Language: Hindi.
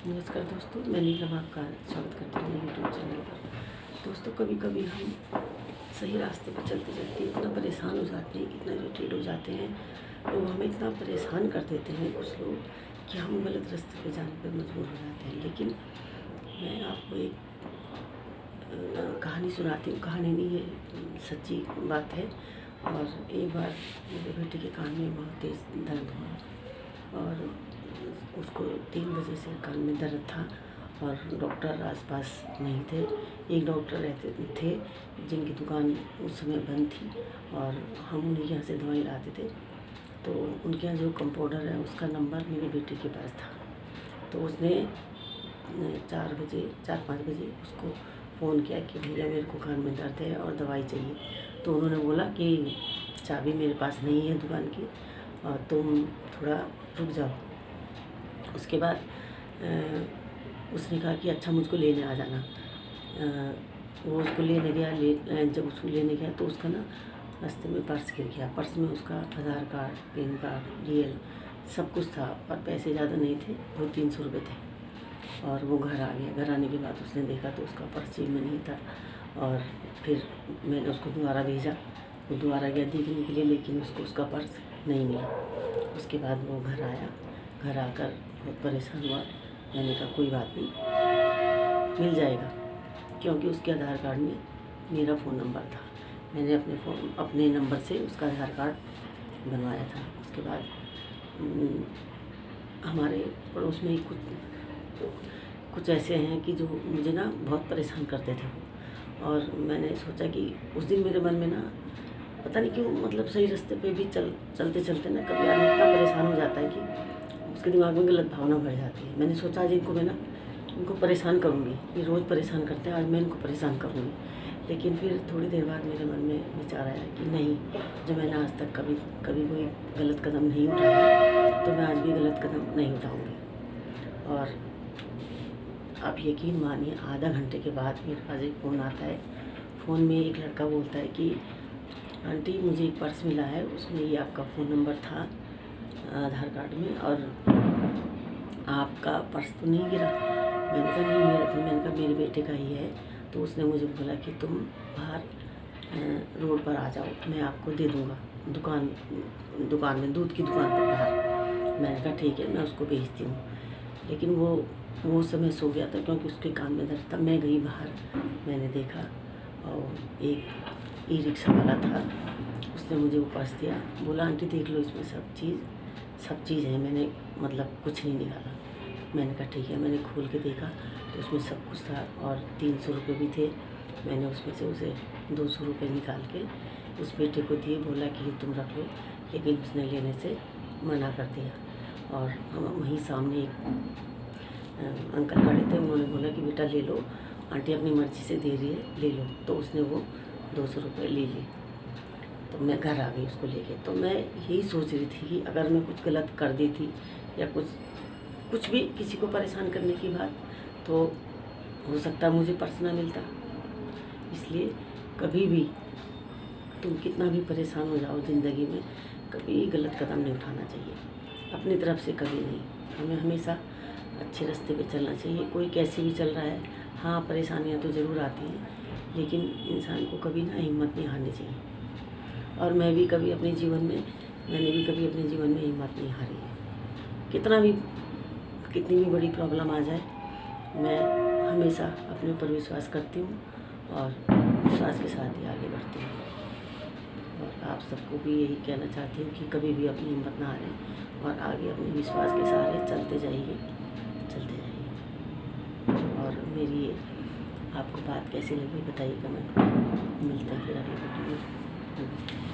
नमस्कार दोस्तों, मैं नीलम आपका स्वागत करती हूँ यूट्यूब चैनल पर। दोस्तों, कभी कभी हम सही रास्ते पर चलते चलते इतना परेशान हो जाते हैं, इतना इरिटेट हो जाते हैं, तो हमें इतना परेशान कर देते हैं कुछ लोग कि हम गलत रास्ते पर जाने पर मजबूर हो जाते हैं। लेकिन मैं आपको एक कहानी सुनाती हूँ। कहानी नहीं, ये सच्ची बात है। और एक बार मेरे बेटे के कान में बहुत तेज़ दर्द हुआ और उसको 3 बजे से कान में दर्द था और डॉक्टर आसपास नहीं थे। एक डॉक्टर रहते थे जिनकी दुकान उस समय बंद थी और हम उन्हीं के यहाँ से दवाई लाते थे। तो उनके यहाँ जो कंपाउंडर है उसका नंबर मेरे बेटे के पास था। तो उसने 4-5 बजे उसको फ़ोन किया कि भैया मेरे को कान में दर्द है और दवाई चाहिए। तो उन्होंने बोला कि चाबी मेरे पास नहीं है दुकान की और तुम थोड़ा रुक जाओ। उसके बाद उसने कहा कि अच्छा मुझको लेने आ जाना। वो उसको लेने गया। जब उसको लेने गया तो उसका ना रास्ते में पर्स गिर गया। पर्स में उसका आधार कार्ड, पैन कार्ड, DL सब कुछ था और पैसे ज़्यादा नहीं थे, वो 300 रुपये थे। और वो घर आ गया। घर आने के बाद उसने देखा तो उसका पर्स जेब में नहीं था और फिर मैंने उसको दोबारा भेजा। वो दोबारा गया देखने के लिए, लेकिन उसको उसका पर्स नहीं मिला। उसके बाद वो घर आया। घर आकर बहुत परेशान हुआ। मैंने कहा कोई बात नहीं, मिल जाएगा, क्योंकि उसके आधार कार्ड में मेरा फ़ोन नंबर था। मैंने अपने नंबर से उसका आधार कार्ड बनवाया था। उसके बाद हमारे पड़ोस में ही कुछ ऐसे हैं कि जो मुझे ना बहुत परेशान करते थे। और मैंने सोचा कि उस दिन मेरे मन में ना पता नहीं क्यों, मतलब सही रास्ते पे भी चलते चलते ना कभी आदमी इतना परेशान हो जाता है कि उसके दिमाग में गलत भावना भर जाती है। मैंने सोचा आज इनको परेशान करूँगी। ये रोज़ परेशान करते हैं, आज मैं इनको परेशान करूँगी। लेकिन फिर थोड़ी देर बाद मेरे मन में विचार आया कि नहीं, जब मैंने आज तक कभी कोई गलत कदम नहीं उठाया तो मैं आज भी गलत कदम नहीं उठाऊँगी। और आप यकीन मानिए, आधा घंटे के बाद मेरे पास एक फ़ोन आता है। फ़ोन में एक लड़का बोलता है कि आंटी मुझे एक पर्स मिला है, उसमें ये आपका फ़ोन नंबर था आधार कार्ड में और आपका पर्स तो नहीं गिरा। मैंने कहा नहीं मेरा तो, मैंने कहा मेरे बेटे का ही है। तो उसने मुझे बोला कि तुम बाहर रोड पर आ जाओ, मैं आपको दे दूँगा दुकान में, दूध की दुकान पर बाहर। मैंने कहा ठीक है, मैं उसको भेजती हूँ। लेकिन वो समय सो गया था क्योंकि उसके कान में दर्द था। मैं गई बाहर, मैंने देखा और एक ई-रिक्शा वाला था, उसने मुझे वो पर्स दिया। बोला आंटी देख लो, इसमें सब चीज़ है। मैंने मतलब कुछ नहीं निकाला। मैंने कहा ठीक है। मैंने खोल के देखा तो उसमें सब कुछ था और 300 रुपये भी थे। मैंने उसमें से उसे 200 रुपये निकाल के उस बेटे को दिए। बोला कि ये तुम रख लो, लेकिन उसने लेने से मना कर दिया। और हम वहीं सामने एक अंकल खड़े थे, उन्होंने बोला कि बेटा ले लो, आंटी अपनी मर्ज़ी से दे रही है, ले लो। तो उसने वो 200 रुपये ले लिए। तो मैं घर आ गई उसको लेके। तो मैं यही सोच रही थी कि अगर मैं कुछ गलत कर देती या कुछ भी किसी को परेशान करने की बात, तो हो सकता मुझे पर्स ना मिलता। इसलिए कभी भी तुम कितना भी परेशान हो जाओ ज़िंदगी में, कभी गलत कदम नहीं उठाना चाहिए अपनी तरफ से, कभी नहीं। हमें हमेशा अच्छे रास्ते पे चलना चाहिए। कोई कैसे भी चल रहा है, हाँ परेशानियाँ तो ज़रूर आती हैं, लेकिन इंसान को कभी ना हिम्मत नहीं हारनी चाहिए। और मैंने भी कभी अपने जीवन में हिम्मत नहीं हारी है। कितनी भी बड़ी प्रॉब्लम आ जाए, मैं हमेशा अपने ऊपर विश्वास करती हूँ और विश्वास के साथ ही आगे बढ़ती हूँ। और आप सबको भी यही कहना चाहती हूँ कि कभी भी अपनी हिम्मत ना हारें और आगे अपने विश्वास के सहारे चलते जाइए। और मेरी आपको बात कैसी लगी बताइए कमेंट में। मिलते हैं फिर अगले वीडियो में।